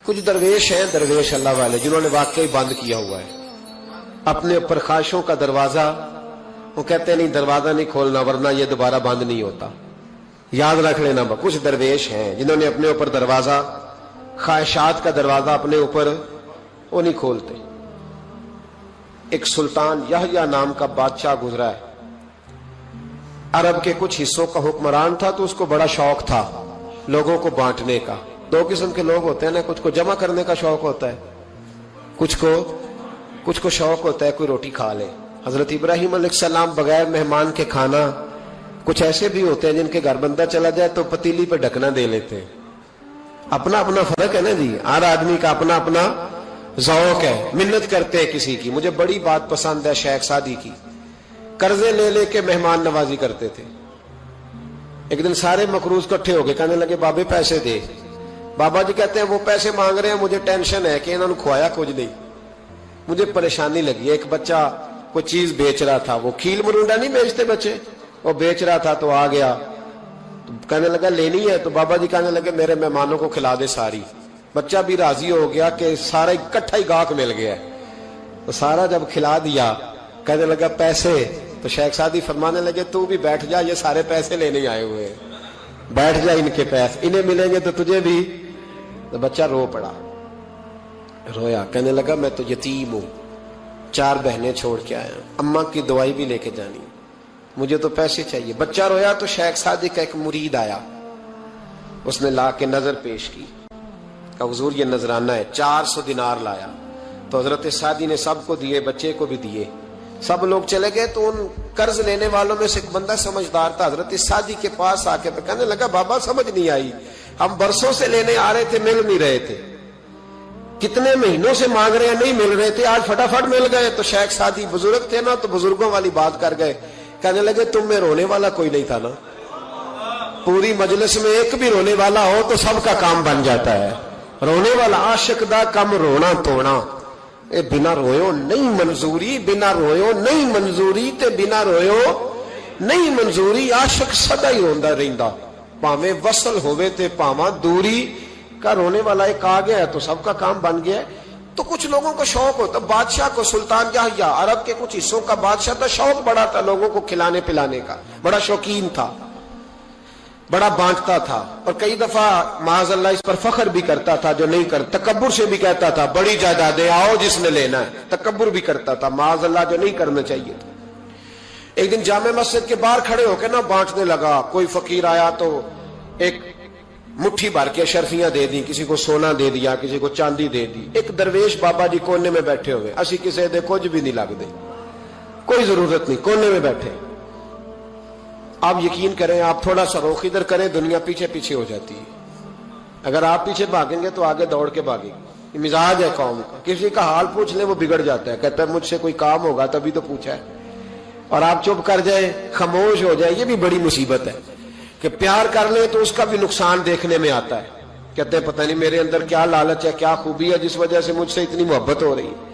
کچھ درویش ہیں، درویش اللہ والے، جنہوں نے واقعی بند کیا ہوا ہے اپنے اوپر خواہشوں کا دروازہ۔ وہ کہتے ہیں نہیں دروازہ نہیں کھولنا ورنہ یہ دوبارہ بند نہیں ہوتا۔ یاد رکھ لینا، کچھ درویش ہیں جنہوں نے اپنے اوپر دروازہ، خواہشات کا دروازہ اپنے اوپر وہ نہیں کھولتے۔ ایک سلطان یحییٰ نام کا بادشاہ گزرا ہے، عرب کے کچھ حصوں کا حکمران تھا، تو اس کو بڑا شوق تھا لوگوں کو بانٹنے کا۔ دو قسم کے لوگ ہوتے ہیں نا، کچھ کو جمع کرنے کا شوق ہوتا ہے، کچھ کو شوق ہوتا ہے کوئی روٹی کھا لے۔ حضرت ابراہیم علیہ السلام بغیر مہمان کے کھانا، کچھ ایسے بھی ہوتے ہیں جن کے گھر بندہ چلا جائے تو پتیلی پہ ڈھکنا دے لیتے ہیں۔ اپنا اپنا فرق ہے نا جی، ہر آدمی کا اپنا اپنا ذوق ہے، منت کرتے ہیں کسی کی۔ مجھے بڑی بات پسند ہے شیخ سعدی کی، قرضے لے لے کے مہمان نوازی کرتے تھے۔ ایک دن سارے مقروض کٹھے ہو گئے، کہنے لگے بابے پیسے دے۔ بابا جی کہتے ہیں وہ پیسے مانگ رہے ہیں، مجھے ٹینشن ہے کہ انہوں نے کھوایا کچھ نہیں، مجھے پریشانی لگی۔ ایک بچہ کوئی چیز بیچ رہا تھا، وہ کھیل مرونڈا نہیں بیچتے بچے، وہ بیچ رہا تھا تو آ گیا، تو کہنے لگا لینی ہے، تو بابا جی کہنے لگے میرے مہمانوں کو کھلا دے ساری۔ بچہ بھی راضی ہو گیا کہ سارا اکٹھا ہی گاہک مل گیا، تو سارا جب کھلا دیا کہنے لگا پیسے، تو شیخ سعدی فرمانے لگے تو بھی بیٹھ جا، یہ سارے پیسے لینے آئے ہوئے ہیں، بیٹھ جا، ان کے پیسے انہیں ملیں گے تو تجھے بھی۔ تو بچہ رو پڑا، رویا، کہنے لگا میں تو یتیم ہوں، 4 بہنیں چھوڑ کے آیا، اماں کی دوائی بھی لے کے جانی، مجھے تو پیسے چاہیے۔ بچہ رویا تو شیخ سعدی کا ایک مرید آیا، اس نے لا کے نظر پیش کی، کہ حضور یہ نذرانہ ہے، 400 دینار لایا۔ تو حضرت سعدی نے سب کو دیے، بچے کو بھی دیے، سب لوگ چلے گئے۔ تو ان قرض لینے والوں میں سے ایک بندہ سمجھدار تھا، حضرت سعدی کے پاس آ کے کہنے لگا بابا سمجھ نہیں آئی، ہم برسوں سے لینے آ رہے تھے، مل نہیں رہے تھے، کتنے مہینوں سے مانگ رہے ہیں نہیں مل رہے تھے، آج فٹافٹ مل گئے۔ تو شیخ سعدی بزرگ تھے نا، تو بزرگوں والی بات کر گئے، کہنے لگے تم میں رونے والا کوئی نہیں تھا نا، پوری مجلس میں ایک بھی رونے والا ہو تو سب کا کام بن جاتا ہے۔ رونے والا عاشق دا کم رونا توڑنا، اے بنا رویو نہیں منظوری، بنا رویو نہیں منظوری، تے بنا رویو نہیں منظوری، عاشق سدا ہی ہوندا رہندا، پاویں وصل ہوئے تے پاواں دوری کا۔ رونے والا ایک آ گیا ہے تو سب کا کام بن گیا ہے۔ تو کچھ لوگوں کو شوق ہوتا، بادشاہ کو، سلطان یحییٰ عرب کے کچھ حصوں کا بادشاہ تھا، شوق بڑا تھا لوگوں کو کھلانے پلانے کا، بڑا شوقین تھا، بڑا بانٹتا تھا، اور کئی دفعہ معاذ اللہ اس پر فخر بھی کرتا تھا جو نہیں کرتا، تکبر سے بھی کہتا تھا بڑی جائیدادیں آؤ جس نے لینا ہے، تکبر بھی کرتا تھا معاذ اللہ جو نہیں کرنا چاہیے تھا۔ ایک دن جامع مسجد کے باہر کھڑے ہو کے نا بانٹنے لگا، کوئی فقیر آیا تو ایک مٹھی بھر کے اشرفیاں دے دی، کسی کو سونا دے دیا، کسی کو چاندی دے دی۔ ایک درویش بابا جی کونے میں بیٹھے ہوئے، اسی کسی دے کچھ بھی نہیں لگ دے، کوئی ضرورت نہیں، کونے میں بیٹھے۔ آپ یقین کریں، آپ تھوڑا سا رخ ادھر کریں، دنیا پیچھے پیچھے ہو جاتی ہے۔ اگر آپ پیچھے بھاگیں گے تو آگے دوڑ کے بھاگیں گے۔ یہ مزاج ہے قوم کا، کسی کا حال پوچھ لیں وہ بگڑ جاتا ہے، کہتا ہے مجھ سے کوئی کام ہوگا تبھی تو پوچھا ہے، اور آپ چپ کر جائیں، خاموش ہو جائیں، یہ بھی بڑی مصیبت ہے کہ پیار کر لیں تو اس کا بھی نقصان دیکھنے میں آتا ہے، کہتے ہیں پتہ نہیں میرے اندر کیا لالچ ہے، کیا خوبی ہے جس وجہ سے مجھ سے اتنی محبت ہو رہی ہے۔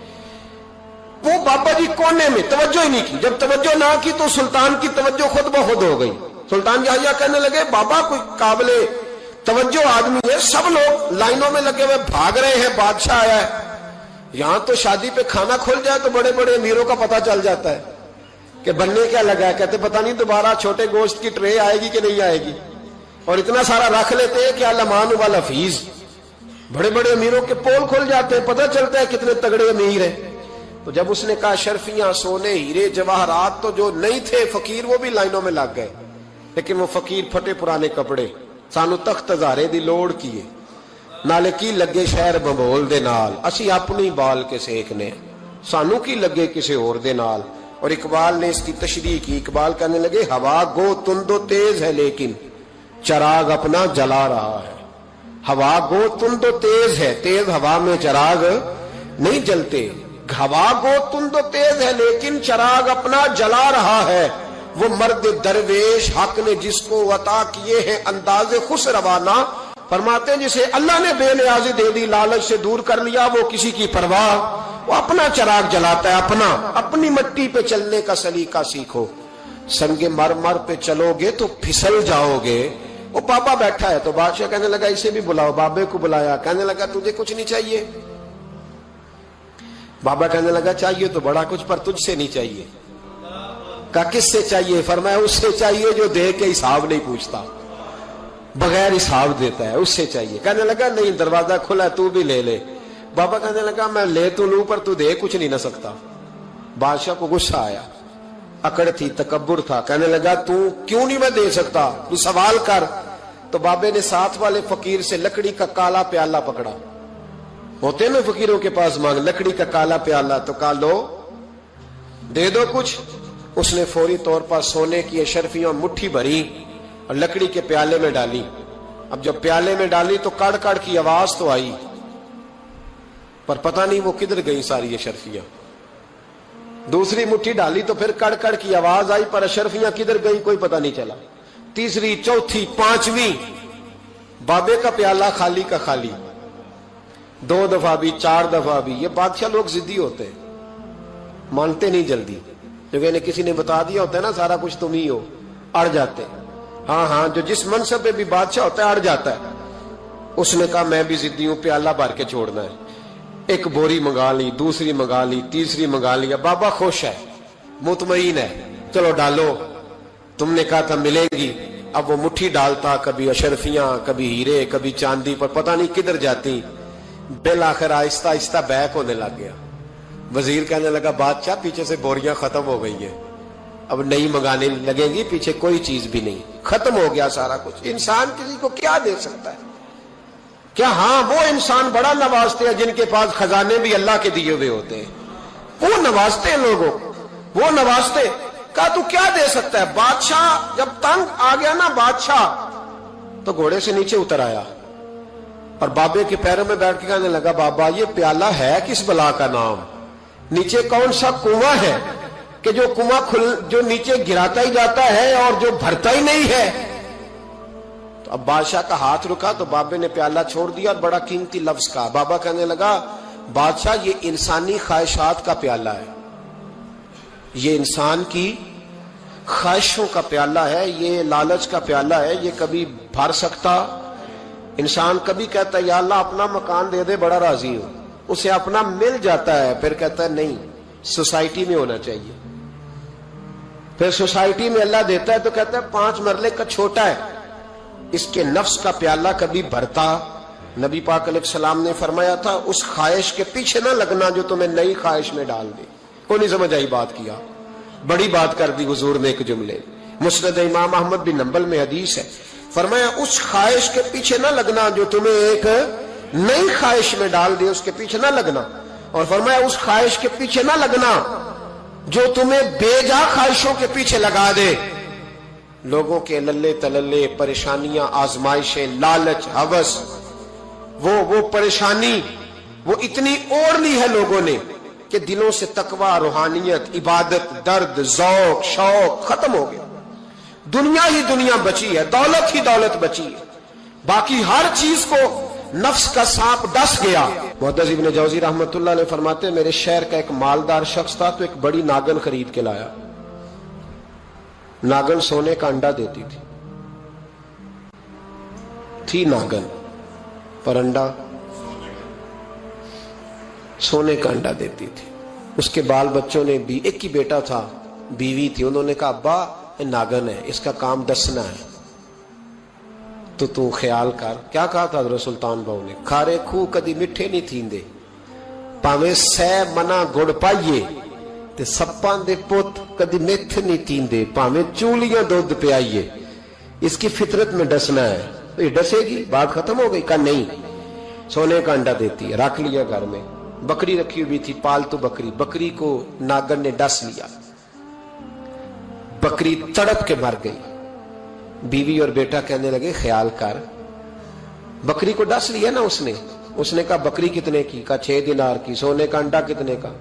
وہ بابا جی کونے میں توجہ ہی نہیں کی، جب توجہ نہ کی تو سلطان کی توجہ خود بخود ہو گئی۔ سلطان یحییٰ کہنے لگے بابا کوئی قابل توجہ آدمی ہے، سب لوگ لائنوں میں لگے ہوئے بھاگ رہے ہیں، بادشاہ آیا ہے، یہاں تو شادی پہ کھانا کھل جائے تو بڑے بڑے امیروں کا پتہ چل جاتا ہے کہ بننے کیا لگا ہے، کہتے پتہ نہیں دوبارہ چھوٹے گوشت کی ٹرے آئے گی کہ نہیں آئے گی، اور اتنا سارا رکھ لیتے ہیں کہ المان والحفیظ، بڑے بڑے امیروں کے پول کھل جاتے ہیں، پتہ چلتا ہے کتنے تگڑے امیر ہیں۔ تو جب اس نے کہا شرفیاں، سونے، ہیرے، جواہرات، تو جو نہیں تھے فقیر وہ بھی لائنوں میں لگ گئے، لیکن وہ فقیر پھٹے پرانے کپڑے، سانو تخت ہزارے دی لوڑ کیے، نالے کی لگے شہر بمبول دے نال، اسی اپنی بال کے سیکنے، سانو کی لگے کسی اور دے نال۔ اور اقبال نے اس کی تشریح کی، اقبال کہنے لگے ہوا گو تند و تیز ہے لیکن چراغ اپنا جلا رہا ہے، ہوا گو تند و تیز ہے، تیز ہوا میں چراغ نہیں جلتے، ہوا گو تند و تیز ہے لیکن چراغ اپنا جلا رہا ہے، وہ مرد درویش حق نے جس کو عطا کیے ہیں انداز خوش روانہ، فرماتے ہیں جسے اللہ نے بے نیازی دے دی، لالچ سے دور کر لیا، وہ کسی کی پرواہ، وہ اپنا چراغ جلاتا ہے، اپنی مٹی پہ چلنے کا سلیقہ سیکھو، سنگ مرمر پہ چلو گے تو پھسل جاؤ گے، وہ بابا بیٹھا ہے تو بادشاہ کہنے لگا اسے بھی بلاؤ. بابے کو بلایا, کہنے لگا تجھے کچھ نہیں چاہیے؟ بابا کہنے لگا چاہیے تو بڑا کچھ, پر تجھ سے نہیں چاہیے. کہا کس سے چاہیے؟ فرمایا اس سے چاہیے جو دے کے حساب نہیں پوچھتا, بغیر حساب دیتا ہے, اس سے چاہیے. کہنے لگا نہیں, دروازہ کھلا ہے, تو بھی لے لے. بابا کہنے لگا میں لے تو لوں پر تو دے کچھ نہیں نہ سکتا. بادشاہ کو غصہ آیا, اکڑ تھی, تکبر تھا. کہنے لگا تو کیوں نہیں میں دے سکتا, تو سوال کر. تو بابے نے ساتھ والے فقیر سے لکڑی کا کالا پیالہ پکڑا, ہوتے نا فقیروں کے پاس مانگ, لکڑی کا کالا پیالہ, تو کہا لو دے دو کچھ. اس نے فوری طور پر سونے کی اشرفیاں مٹھی بھری اور لکڑی کے پیالے میں ڈالی. اب جب پیالے میں ڈالی تو کڑ کڑ کی آواز تو آئی, پر پتہ نہیں وہ کدھر گئی ساری اشرفیاں. دوسری مٹھی ڈالی تو پھر کڑ کڑ کی آواز آئی, پر اشرفیاں کدھر گئی کوئی پتہ نہیں چلا. تیسری, چوتھی, پانچویں, بابے کا پیالہ خالی کا خالی. 2 دفعہ بھی, 4 دفعہ بھی. یہ بادشاہ لوگ ضدی ہوتے ہیں, مانتے نہیں جلدی. جو کہ کسی نے بتا دیا ہوتا ہے نا سارا کچھ تم ہی ہو, اڑ جاتے. ہاں جو جس منصب پہ بھی بادشاہ ہوتا ہے اڑ جاتا ہے. اس نے کہا میں بھی ضدی ہوں, پیالہ بھر کے چھوڑنا ہے. ایک بوری منگا لی, دوسری منگا لی, تیسری منگا لیا. بابا خوش ہے, مطمئن ہے, چلو ڈالو, تم نے کہا تھا ملے گی. اب وہ مٹھی ڈالتا, کبھی اشرفیاں, کبھی ہیرے, کبھی چاندی, پر پتہ نہیں کدھر جاتی. بالآخر آہستہ آہستہ بیک ہونے لگ گیا. وزیر کہنے لگا بادشاہ پیچھے سے بوریاں ختم ہو گئی ہیں, اب نئی منگانے لگیں گی, پیچھے کوئی چیز بھی نہیں, ختم ہو گیا سارا کچھ. انسان کسی کو کیا دے سکتا ہے؟ کیا ہاں وہ انسان بڑا نوازتے ہیں جن کے پاس خزانے بھی اللہ کے دیے ہوئے ہوتے ہیں, وہ نوازتے ہیں لوگوں, وہ نوازتے. کہا تو کیا دے سکتا ہے؟ بادشاہ جب تنگ آ گیا نا بادشاہ, تو گھوڑے سے نیچے اتر آیا اور بابے کے پیروں میں بیٹھ کے کہنے لگا بابا یہ پیالہ ہے کس بلا کا نام؟ نیچے کون سا کنواں ہے کہ جو کنواں جو نیچے گراتا ہی جاتا ہے اور جو بھرتا ہی نہیں ہے؟ تو اب بادشاہ کا ہاتھ رکا تو بابے نے پیالہ چھوڑ دیا اور بڑا قیمتی لفظ کہا. بابا کہنے لگا بادشاہ یہ انسانی خواہشات کا پیالہ ہے, یہ انسان کی خواہشوں کا پیالہ ہے, یہ لالچ کا پیالہ ہے, یہ کبھی بھر سکتا. انسان کبھی کہتا ہے یا اللہ اپنا مکان دے دے بڑا راضی ہوں, اسے اپنا مل جاتا ہے, پھر کہتا ہے نہیں سوسائٹی میں ہونا چاہیے. پھر سوسائٹی میں اللہ دیتا ہے تو کہتا ہے 5 مرلے کا چھوٹا ہے. اس کے نفس کا پیالہ کبھی بھرتا. نبی پاک علیہ السلام نے فرمایا تھا اس خواہش کے پیچھے نہ لگنا جو تمہیں نئی خواہش میں ڈال دے. کوئی نہیں سمجھ آئی بات کیا, بڑی بات کر دی حضور نے ایک جملے. مسند امام احمد بن حنبل میں حدیث ہے, فرمایا اس خواہش کے پیچھے نہ لگنا جو تمہیں ایک نئی خواہش میں ڈال دے, اس کے پیچھے نہ لگنا. اور فرمایا اس خواہش کے پیچھے نہ لگنا جو تمہیں بے جا خواہشوں کے پیچھے لگا دے. لوگوں کے للے تللے, پریشانیاں, آزمائشیں, لالچ, ہوس, وہ پریشانی وہ اتنی اوڑھ لی ہے لوگوں نے کہ دلوں سے تقوی, روحانیت, عبادت, درد, ذوق, شوق ختم ہو گیا. دنیا ہی دنیا بچی ہے, دولت ہی دولت بچی ہے, باقی ہر چیز کو نفس کا سانپ ڈس گیا. محدث ابن جوزی رحمت اللہ علیہ فرماتے ہیں میرے شہر کا ایک مالدار شخص تھا تو ایک بڑی ناگن خرید کے لایا. ناگن سونے کا انڈا دیتی تھی ناگن, پر انڈا سونے کا انڈا دیتی تھی. اس کے بال بچوں نے بھی, ایک ہی بیٹا تھا, بیوی تھی, انہوں نے کہا ابا ناگن ہے اس کا کام دسنا ہے, تو خیال کر. کیا کہا تھا حضرت سلطان بہو نے, کھارے کھو کدی مٹھے نہیں تھیندے, پاویں سہ منا گڑ پائیے تے سپاں دے پوت کدی میتھ نہیں تھیندے, پاویں چولیاں دودھ پیائیے. اس کی فطرت میں ڈسنا ہے. تو یہ ڈسے گی, بات ختم ہو گئی. کہا نہیں, سونے کا انڈا دیتی ہے. رکھ لیا گھر میں. بکری رکھی ہوئی تھی, پالتو بکری. بکری کو ناگن نے ڈس لیا, بکری تڑپ کے مر گئی. بیوی اور بیٹا کہنے لگے خیال کر, بکری کو ڈس لیا نا اس نے کہا بکری کتنے کی؟ کہا 6 دینار کی. سونے کا انڈا کتنے کا؟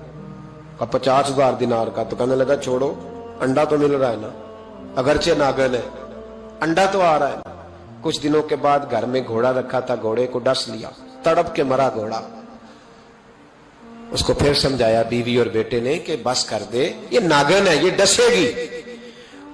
کہا 50,000 دینار کا. تو کہنے لگا چھوڑو, انڈا تو مل رہا ہے نا, اگرچہ ناگن ہے, انڈا تو آ رہا ہے. کچھ دنوں کے بعد گھر میں گھوڑا رکھا تھا, گھوڑے کو ڈس لیا, تڑپ کے مرا گھوڑا. اس کو پھر سمجھایا بیوی اور بیٹے نے کہ بس کر دے, یہ ناگن ہے, یہ ڈسے گی.